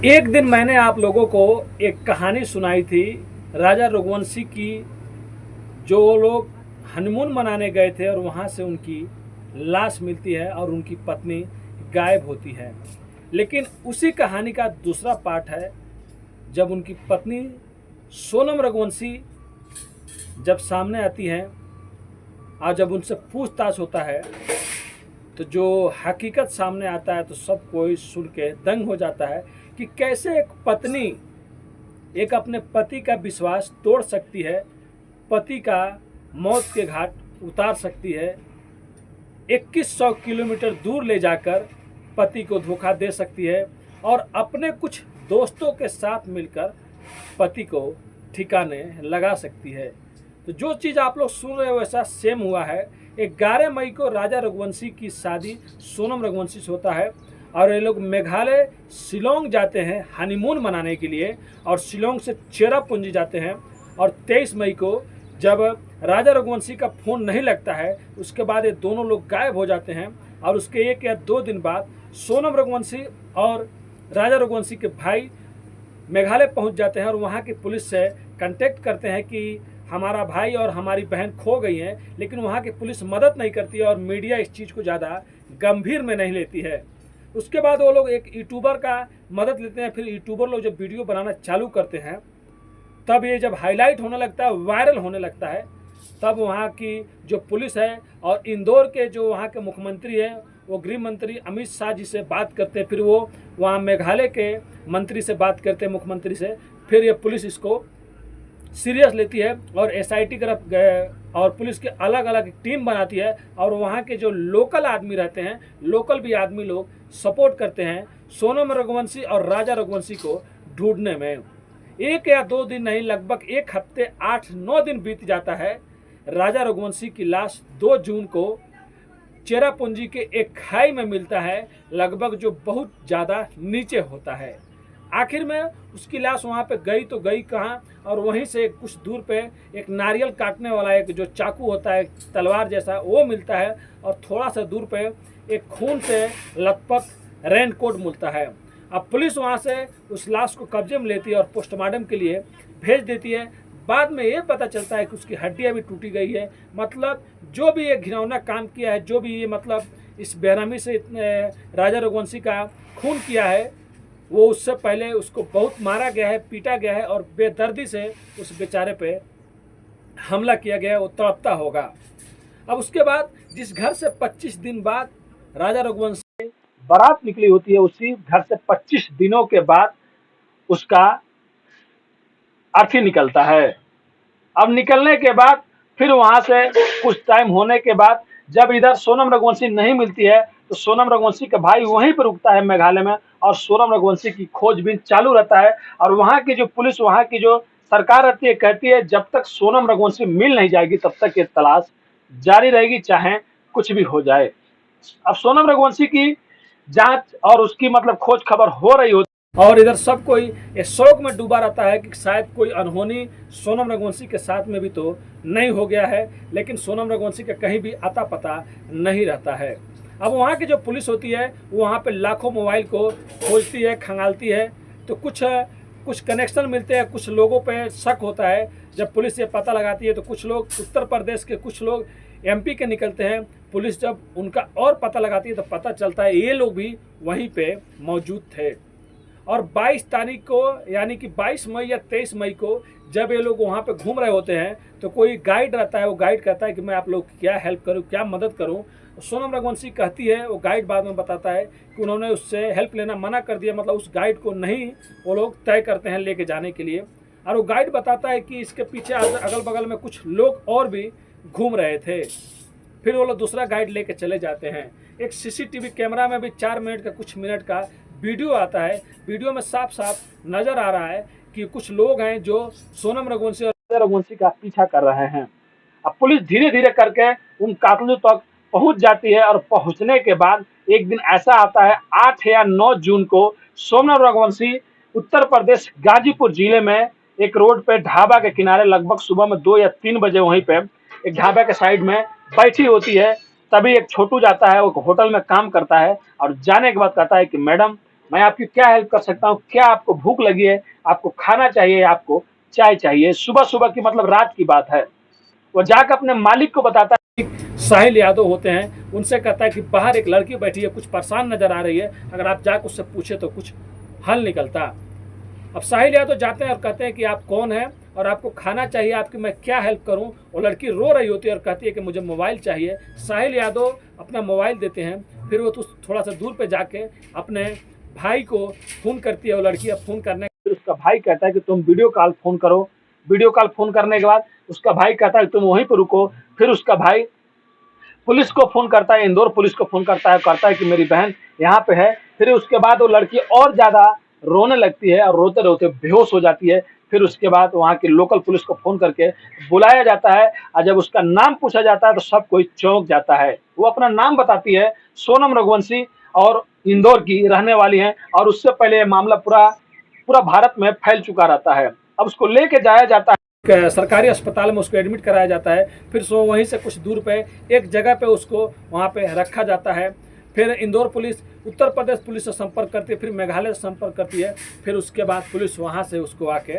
एक दिन मैंने आप लोगों को एक कहानी सुनाई थी राजा रघुवंशी की। जो लोग हनीमून मनाने गए थे और वहाँ से उनकी लाश मिलती है और उनकी पत्नी गायब होती है। लेकिन उसी कहानी का दूसरा पार्ट है जब उनकी पत्नी सोनम रघुवंशी जब सामने आती हैं और जब उनसे पूछताछ होता है तो जो हकीकत सामने आता है तो सब कोई सुन के दंग हो जाता है कि कैसे एक पत्नी एक अपने पति का विश्वास तोड़ सकती है, पति का मौत के घाट उतार सकती है, 2100 किलोमीटर दूर ले जाकर पति को धोखा दे सकती है और अपने कुछ दोस्तों के साथ मिलकर पति को ठिकाने लगा सकती है। तो जो चीज़ आप लोग सुन रहे हो वैसा सेम हुआ है। 11 मई को राजा रघुवंशी की शादी सोनम रघुवंशी से होता है और ये लोग मेघालय शिलोंग जाते हैं हनीमून मनाने के लिए और शिलोंग से चेरापूंजी जाते हैं। और 23 मई को जब राजा रघुवंशी का फ़ोन नहीं लगता है उसके बाद ये दोनों लोग गायब हो जाते हैं और उसके 1 या 2 दिन बाद सोनम रघुवंशी और राजा रघुवंशी के भाई मेघालय पहुंच जाते हैं और वहां की पुलिस से कांटेक्ट करते हैं कि हमारा भाई और हमारी बहन खो गई हैं। लेकिन वहां की पुलिस मदद नहीं करती है और मीडिया इस चीज़ को ज़्यादा गंभीर में नहीं लेती है। उसके बाद वो लोग एक यूट्यूबर का मदद लेते हैं। फिर यूट्यूबर लोग जब वीडियो बनाना चालू करते हैं तब ये जब हाईलाइट होने लगता है, वायरल होने लगता है, तब वहाँ की जो पुलिस है और इंदौर के जो वहाँ के मुख्यमंत्री हैं वो गृह मंत्री अमित शाह जी से बात करते हैं। फिर वो वहाँ मेघालय के मंत्री से बात करते हैं, मुख्यमंत्री से। फिर ये पुलिस इसको सीरियस लेती है और एसआईटी तरफ गए और पुलिस के अलग अलग टीम बनाती है और वहाँ के जो लोकल आदमी रहते हैं, लोकल भी आदमी लोग सपोर्ट करते हैं सोनम रघुवंशी और राजा रघुवंशी को ढूंढने में। 1 या 2 दिन नहीं, लगभग 1 हफ्ते 8-9 दिन बीत जाता है। राजा रघुवंशी की लाश 2 जून को चेरापूंजी के एक खाई में मिलता है, लगभग जो बहुत ज़्यादा नीचे होता है। आखिर में उसकी लाश वहाँ पे गई तो गई कहाँ, और वहीं से कुछ दूर पे एक नारियल काटने वाला एक जो चाकू होता है तलवार जैसा वो मिलता है और थोड़ा सा दूर पे एक खून से लथपथ रेनकोट मिलता है। अब पुलिस वहाँ से उस लाश को कब्जे में लेती है और पोस्टमार्टम के लिए भेज देती है। बाद में ये पता चलता है कि उसकी हड्डियाँ भी टूटी गई है। मतलब जो भी ये घिनौना काम किया है, जो भी ये मतलब इस बेरहमी से राजा रघुवंशी का खून किया है, वो उससे पहले उसको बहुत मारा गया है, पीटा गया है और बेदर्दी से उस बेचारे पे हमला किया गया है, वो तड़पता होगा। अब उसके बाद जिस घर से 25 दिन बाद राजा रघुवंशी बारात निकली होती है, उसी घर से 25 दिनों के बाद उसका अर्थी निकलता है। अब निकलने के बाद फिर वहां से कुछ टाइम होने के बाद जब इधर सोनम रघुवंशी नहीं मिलती है तो सोनम रघुवंशी का भाई वहीं पर रुकता है मेघालय में और सोनम रघुवंशी की खोजबीन चालू रहता है। और वहां की जो पुलिस, वहां की जो सरकार रहती है, कहती है जब तक सोनम रघुवंशी मिल नहीं जाएगी तब तक ये तलाश जारी रहेगी, चाहे कुछ भी हो जाए। अब सोनम रघुवंशी की जांच और उसकी मतलब खोज खबर हो रही होती और इधर सब कोई इस शौक में डूबा रहता है कि शायद कोई अनहोनी सोनम रघुवंशी के साथ में भी तो नहीं हो गया है। लेकिन सोनम रघुवंशी का कहीं भी अता पता नहीं रहता है। अब वहाँ की जो पुलिस होती है वहाँ पे लाखों मोबाइल को खोजती है, खंगालती है, तो कुछ कनेक्शन मिलते हैं, कुछ लोगों पे शक होता है। जब पुलिस ये पता लगाती है तो कुछ लोग उत्तर प्रदेश के, कुछ लोग एमपी के निकलते हैं। पुलिस जब उनका और पता लगाती है तो पता चलता है ये लोग भी वहीं पे मौजूद थे। और 22 तारीख को, यानी कि 22 मई या 23 मई को जब ये लोग वहाँ पे घूम रहे होते हैं तो कोई गाइड रहता है, वो गाइड कहता है कि मैं आप लोग की क्या हेल्प करूँ, क्या मदद करूँ। सोनम रघुवंशी कहती है, वो गाइड बाद में बताता है कि उन्होंने उससे हेल्प लेना मना कर दिया, मतलब उस गाइड को नहीं वो लोग तय करते हैं लेके जाने के लिए। और वो गाइड बताता है कि इसके पीछे अगल बगल में कुछ लोग और भी घूम रहे थे। फिर वो लोग दूसरा गाइड लेके चले जाते हैं। एक सीसीटीवी कैमरा में भी 4 मिनट का, कुछ मिनट का वीडियो आता है। वीडियो में साफ साफ नजर आ रहा है कि कुछ लोग हैं जो सोनम रघुवंशी और राजा रघुवंशी का पीछा कर रहे हैं। अब पुलिस धीरे धीरे करके उन कातलों तक पहुंच जाती है और पहुंचने के बाद एक दिन ऐसा आता है 8 या 9 जून को सोनम रघुवंशी उत्तर प्रदेश गाजीपुर जिले में एक रोड पे ढाबा के किनारे लगभग सुबह में 2 या 3 बजे वहीं पे एक ढाबा के साइड में बैठी होती है। तभी एक छोटू जाता है, वो होटल में काम करता है और जाने के बाद कहता है कि मैडम मैं आपकी क्या हेल्प कर सकता हूँ, क्या आपको भूख लगी है, आपको खाना चाहिए, आपको चाय चाहिए। सुबह सुबह की मतलब रात की बात है। वो जाकर अपने मालिक को बताता है। साहिल यादव होते हैं, उनसे कहता है कि बाहर एक लड़की बैठी है, कुछ परेशान नजर आ रही है, अगर आप जाकर उससे पूछे तो कुछ हल निकलता। अब साहिल यादव जाते हैं और कहते हैं कि आप कौन हैं और आपको खाना चाहिए, आपकी मैं क्या हेल्प करूं। वो लड़की रो रही होती है और कहती है कि मुझे मोबाइल चाहिए। साहिल यादव अपना मोबाइल देते हैं। फिर वो तो थोड़ा सा दूर पे जाके अपने भाई को फ़ोन करती है वो लड़की। अब फ़ोन करने फिर उसका भाई कहता है कि तुम वीडियो कॉल फ़ोन करो। वीडियो कॉल फ़ोन करने के बाद उसका भाई कहता है तुम वहीं पर रुको। फिर उसका भाई पुलिस को फ़ोन करता है, इंदौर पुलिस को फ़ोन करता है, कहता है कि मेरी बहन यहाँ पे है। फिर उसके बाद वो लड़की और ज़्यादा रोने लगती है और रोते-रोते बेहोश हो जाती है। फिर उसके बाद वहाँ की लोकल पुलिस को फ़ोन करके बुलाया जाता है और जब उसका नाम पूछा जाता है तो सब कोई चौंक जाता है। वो अपना नाम बताती है, सोनम रघुवंशी, और इंदौर की रहने वाली हैं, और उससे पहले ये मामला पूरा पूरा भारत में फैल चुका रहता है। अब उसको लेके जाया जाता है सरकारी अस्पताल में, उसको एडमिट कराया जाता है। फिर सो वहीं से कुछ दूर पे एक जगह पे उसको वहाँ पे रखा जाता है। फिर इंदौर पुलिस उत्तर प्रदेश पुलिस से संपर्क करती है, फिर मेघालय से संपर्क करती है। फिर उसके बाद पुलिस वहाँ से उसको आके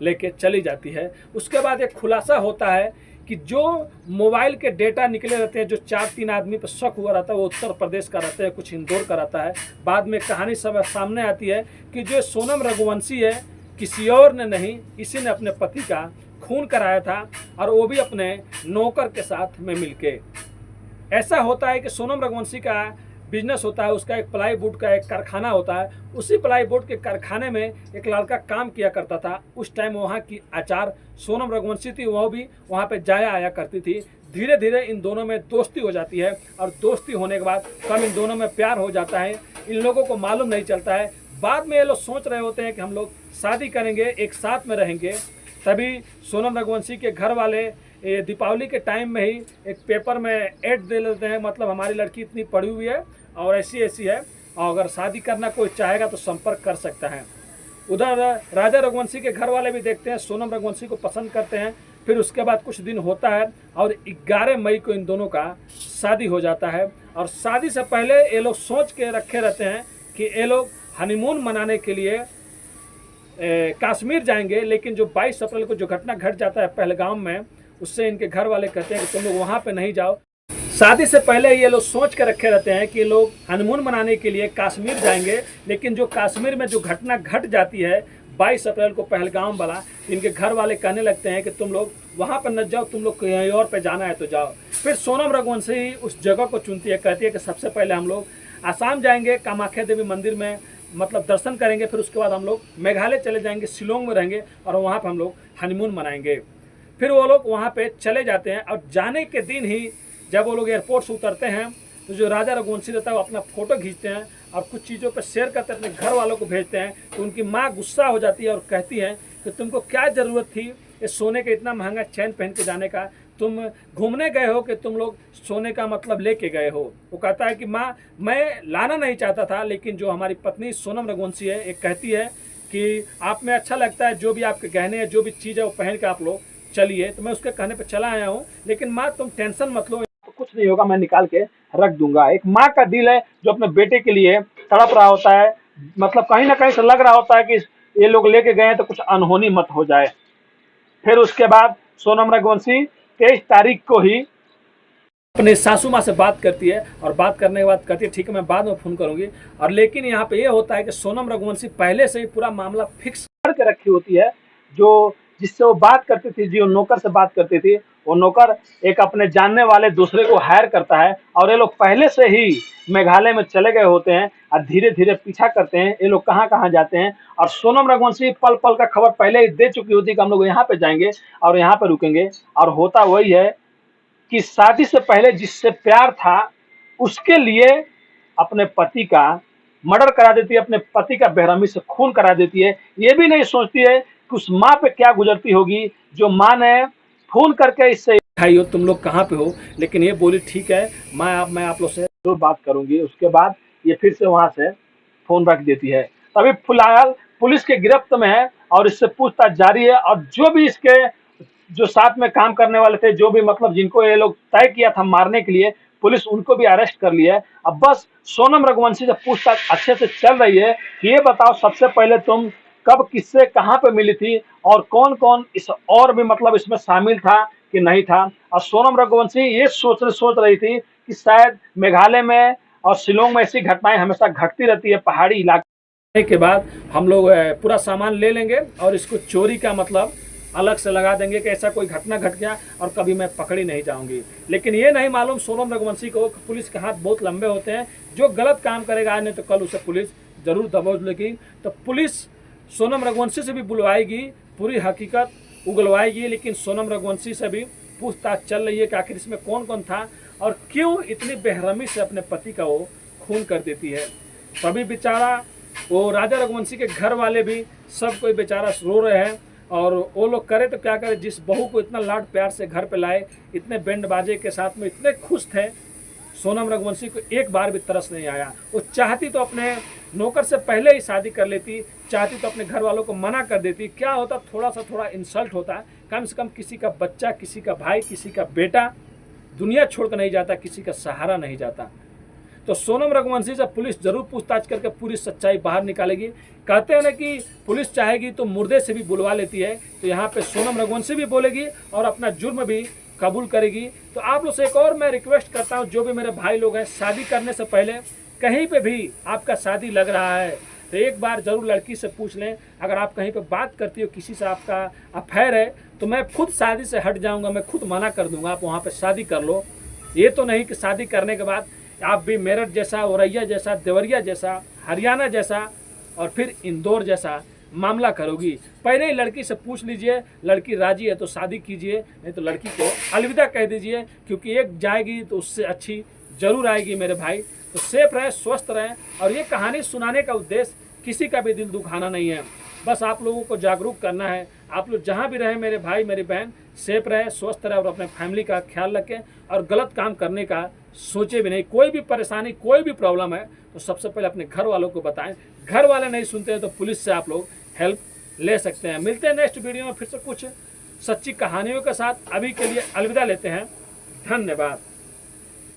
लेके चली जाती है। उसके बाद एक खुलासा होता है कि जो मोबाइल के डेटा निकले रहते हैं, जो 4-3 आदमी पर शक हुआ रहता है, वो उत्तर प्रदेश का रहता है, कुछ इंदौर का रहता है। बाद में कहानी सब सामने आती है कि जो सोनम रघुवंशी है, किसी और ने नहीं, इसी ने अपने पति का खून कराया था, और वो भी अपने नौकर के साथ में मिलके। ऐसा होता है कि सोनम रघुवंशी का बिजनेस होता है, उसका एक प्लाई बोर्ड का एक कारखाना होता है। उसी प्लाई बोर्ड के कारखाने में एक लड़का काम किया करता था। उस टाइम वहाँ की आचार सोनम रघुवंशी थी, वह भी वहाँ पे जाया आया करती थी। धीरे धीरे इन दोनों में दोस्ती हो जाती है, और दोस्ती होने के बाद कब इन दोनों में प्यार हो जाता है, इन लोगों को मालूम नहीं चलता है। बाद में ये लोग सोच रहे होते हैं कि हम लोग शादी करेंगे, एक साथ में रहेंगे। तभी सोनम रघुवंशी के घर वाले दीपावली के टाइम में ही एक पेपर में ऐड दे लेते हैं, मतलब हमारी लड़की इतनी पढ़ी हुई है और ऐसी ऐसी है, और अगर शादी करना कोई चाहेगा तो संपर्क कर सकता है। उधर राजा रघुवंशी के घर वाले भी देखते हैं, सोनम रघुवंशी को पसंद करते हैं। फिर उसके बाद कुछ दिन होता है और 11 मई को इन दोनों का शादी हो जाता है। और शादी से पहले ये लोग सोच के रखे रहते हैं कि ये लोग हनीमून मनाने के लिए कश्मीर जाएंगे। लेकिन जो 22 अप्रैल को जो घटना घट जाता है पहलगाम में, उससे इनके घर वाले कहते हैं कि तुम लोग वहाँ पे नहीं जाओ। शादी से पहले ये लोग सोच के रखे रहते हैं कि ये लोग हनीमून मनाने के लिए कश्मीर जाएंगे। लेकिन जो कश्मीर में जो घटना घट जाती है 22 अप्रैल को पहलगाम वाला, इनके घर वाले कहने लगते हैं कि तुम लोग वहाँ पर न जाओ, तुम लोग कहीं और पे जाना है तो जाओ। फिर सोनम रघुवंशी उस जगह को चुनती है, कहती है कि सबसे पहले हम लोग आसाम जाएंगे, कामाख्या देवी मंदिर में मतलब दर्शन करेंगे। फिर उसके बाद हम लोग मेघालय चले जाएंगे, शिलोंग में रहेंगे, और वहाँ पर हम लोग हनीमून मनाएंगे। फिर वो लोग वहाँ पे चले जाते हैं, और जाने के दिन ही जब वो लोग एयरपोर्ट से उतरते हैं तो जो राजा रघुवंशी रहता है वो अपना फ़ोटो खींचते हैं और कुछ चीज़ों पर शेयर करते हैं, अपने घर वालों को भेजते हैं। तो उनकी माँ गुस्सा हो जाती है और कहती है कि तुमको क्या ज़रूरत थी ये सोने का इतना महंगा चैन पहन के जाने का, तुम घूमने गए हो कि तुम लोग सोने का मतलब लेके गए हो। वो कहता है कि माँ मैं लाना नहीं चाहता था, लेकिन जो हमारी पत्नी सोनम रघुवंशी है एक कहती है कि आप में अच्छा लगता है, जो भी आपके गहने हैं, जो भी चीज़ है वो पहन के आप लोग चलिए। तो मैं उसके कहने पे चला आया हूँ, लेकिन माँ तुम टेंशन मत लो, तो कुछ नहीं होगा, मैं निकाल के रख दूंगा। एक माँ का दिल है जो अपने बेटे के लिए तड़प रहा होता है, मतलब कहीं ना कहीं से लग रहा होता है कि ये लोग लेके गए हैं तो कुछ अनहोनी मत हो जाए। फिर उसके बाद सोनम रघुवंशी 23 तारीख को ही अपने सासू माँ से बात करती है, और बात करने के बाद कहती है ठीक है मैं बाद में फ़ोन करूंगी। और लेकिन यहाँ पे ये होता है कि सोनम रघुवंशी पहले से ही पूरा मामला फिक्स करके रखी होती है। जो जिससे वो बात करती थी, जो नौकर से बात करती थी, वो नौकर एक अपने जानने वाले दूसरे को हायर करता है, और ये लोग पहले से ही मेघालय में चले गए होते हैं और धीरे धीरे पीछा करते हैं ये लोग कहाँ कहाँ जाते हैं। और सोनम रघुवंशी पल पल का खबर पहले ही दे चुकी होती है कि हम लोग यहाँ पे जाएंगे और यहाँ पे रुकेंगे। और होता वही है कि शादी से पहले जिससे प्यार था उसके लिए अपने पति का मर्डर करा देती है, अपने पति का बेरहमी से खून करा देती है। ये भी नहीं सोचती है कि उस माँ पे क्या गुजरती होगी, जो माँ ने फोन करके इससे भाई हो तुम लोग कहाँ पे हो। लेकिन ये बोली ठीक है मैं आप लोग से जरूर बात करूंगी। उसके बाद ये फिर से वहां से फोन रख देती है। अभी फिलहाल पुलिस के गिरफ्त में है और इससे पूछताछ जारी है। और जो भी इसके जो साथ में काम करने वाले थे, जो भी मतलब जिनको ये लोग तय किया था मारने के लिए, पुलिस उनको भी अरेस्ट कर लिया है। अब बस सोनम रघुवंशी से पूछताछ अच्छे से चल रही है कि ये बताओ सबसे पहले तुम कब किससे कहाँ पे मिली थी और कौन कौन इस और भी मतलब इसमें शामिल था कि नहीं था। और सोनम रघुवंशी ये सोच रही थी कि शायद मेघालय में और शिलोंग में ऐसी घटनाएं हमेशा घटती रहती है पहाड़ी इलाके के बाद हम लोग पूरा सामान ले लेंगे और इसको चोरी का मतलब अलग से लगा देंगे कि ऐसा कोई घटना घट गया और कभी मैं पकड़ी नहीं जाऊंगी। लेकिन ये नहीं मालूम सोनम रघुवंशी को पुलिस के हाथ बहुत लंबे होते हैं, जो गलत काम करेगा आज नहीं तो कल उसे पुलिस जरूर दबोच लेगी। तो पुलिस सोनम रघुवंशी से भी बुलवाएगी, पूरी हकीकत उगलवाएगी, लेकिन सोनम रघुवंशी से भी पूछताछ चल रही है कि आखिर इसमें कौन कौन था और क्यों इतनी बेरहमी से अपने पति का वो खून कर देती है। तभी बेचारा वो राजा रघुवंशी के घर वाले भी सब कोई बेचारा रो रहे हैं और वो लोग करे तो क्या करे, जिस बहू को इतना लाड प्यार से घर पे लाए, इतने बैंड बाजे के साथ में इतने खुश थे, सोनम रघुवंशी को एक बार भी तरस नहीं आया। वो चाहती तो अपने नौकर से पहले ही शादी कर लेती, चाहती तो अपने घर वालों को मना कर देती। क्या होता, थोड़ा इंसल्ट होता, कम से कम किसी का बच्चा, किसी का भाई, किसी का बेटा दुनिया छोड़ कर नहीं जाता, किसी का सहारा नहीं जाता। तो सोनम रघुवंशी से पुलिस जरूर पूछताछ करके पूरी सच्चाई बाहर निकालेगी। कहते हैं ना कि पुलिस चाहेगी तो मुर्दे से भी बुलवा लेती है, तो यहाँ पे सोनम रघुवंशी भी बोलेगी और अपना जुर्म भी कबूल करेगी। तो आप लोग से एक और मैं रिक्वेस्ट करता हूँ, जो भी मेरे भाई लोग हैं, शादी करने से पहले कहीं पे भी आपका शादी लग रहा है तो एक बार जरूर लड़की से पूछ लें। अगर आप कहीं पे बात करती हो, किसी से आपका अफेयर है, तो मैं खुद शादी से हट जाऊँगा, मैं खुद मना कर दूँगा, आप वहाँ पर शादी कर लो। ये तो नहीं कि शादी करने के बाद आप भी मेरठ जैसा, औरैया जैसा, देवरिया जैसा, हरियाणा जैसा और फिर इंदौर जैसा मामला करोगी। पहले ही लड़की से पूछ लीजिए, लड़की राजी है तो शादी कीजिए, नहीं तो लड़की को अलविदा कह दीजिए, क्योंकि एक जाएगी तो उससे अच्छी जरूर आएगी मेरे भाई। तो सेफ रहें, स्वस्थ रहें। और ये कहानी सुनाने का उद्देश्य किसी का भी दिल दुखाना नहीं है, बस आप लोगों को जागरूक करना है। आप लोग जहाँ भी रहें मेरे भाई मेरी बहन, सेफ रहें, स्वस्थ रहें और अपने फैमिली का ख्याल रखें और गलत काम करने का सोचे भी नहीं। कोई भी परेशानी, कोई भी प्रॉब्लम है तो सबसे पहले अपने घर वालों को बताएं। घर वाले नहीं सुनते हैं तो पुलिस से आप लोग हेल्प ले सकते हैं। मिलते हैं नेक्स्ट वीडियो में फिर से कुछ सच्ची कहानियों के साथ। अभी के लिए अलविदा लेते हैं, धन्यवाद।